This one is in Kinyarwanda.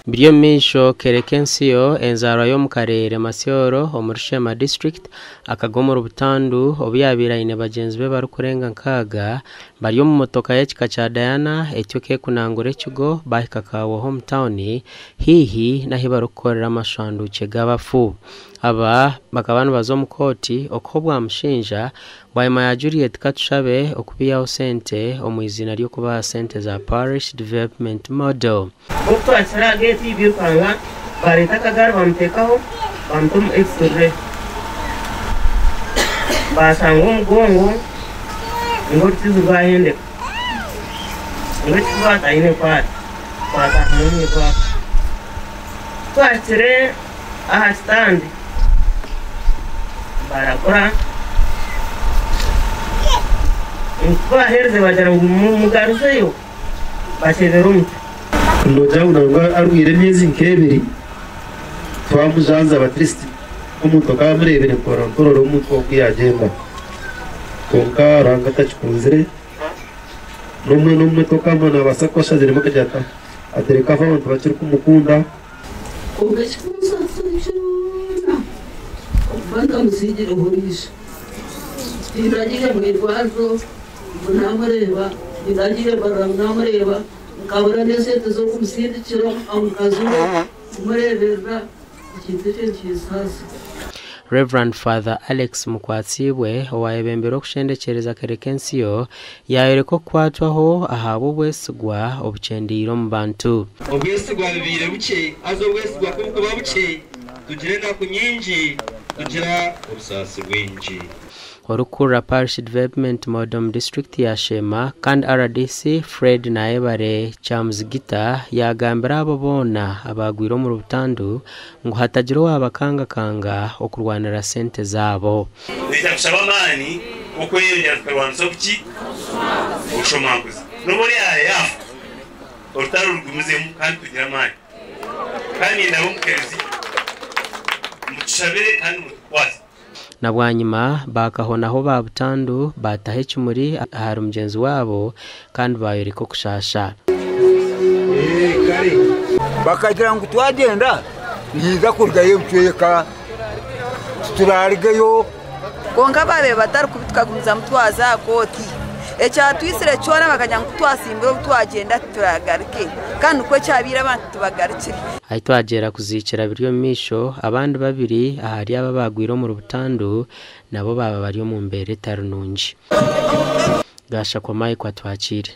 Mbiryo misho kerekensiyo enzarwa yo mu karere Masyoro Omurushema district akagomora butandu obuyabiraine bagenzi be barukurenga nkaga bari mu motoka y'ekika cha Diana etyoke kunangura ekigo bahikakawo hometown hihi nahi barukorera amashanduke gabafu aba bakabana bazo mu koti okobwa mushinja Bwaima ya Juliet Katushabe okubiyaho sente omwizina ryo kuba sente za Parish Development Model. Okto asira geti birukanga bareta kagar bamtekaho bamtum extra basango mgongo ngoti zugahende ngoti bata ine pat bata nuni kwa kwatire aha stand barakora kwa herze wajarangu mugaruseyo basheverumta Ndoja unanga arwire myezi nkebiri twamujanza abatristi umutoka murebere kororo umutwo kwiyagenda konka ranga tachikunzire numwe toka mona basakosha zirimo kajata atereka abantu bakiri kumukunda Ongeshikuza sashona Ofanda musijire horisha Ndiragiye mwirwazo munamureba ndiragiye baramureba kabura nesete zo kumusindikira amukazo murebera ikitete cyisasa. Reverend Father Alex Mukwatsibwe owayebembero kushendekereza kerekensiyo yayereko kwatwaho ahabo bwesugwa obucendiro mu bantu obwesugwa bibire buke azo bwesugwa kuko babuke tugire na kunyinji tugira obusasi bwinji Orukura Parish Development Model District ya Shema kandi RDC Fred Naebare Chamzigita yagambira abo bona abagwiro mu rutandu ngo hatagiro abakanga okurwanira sente zabo. Nitabusaba mani uko yongera tukarwanisa kuki ushomaguza nuburi ya orutaru rugumuzemu kandi kugira mani kandi nabo mukerezi muchabere kandi mutwaze na bwanyuma bakahonaho babutandu batahe kimuri ahari umugenzi wabo kandi bayereko kushasha bakagira ngo twagenda niza kurgayo mcweka turarigayo konka babe batari kubitwagumiza mutwaza koti echa twisire cyona bakajya ngo twasimbiro twagenda turagarike kandi uko cyabira abantu tubagarikire ahitwagera kuzicira biryo misho abandi babiri ahari ababagwiro mu rubutandu nabo baba bari mu mbere tarununji gasha kwa mai kwa twakire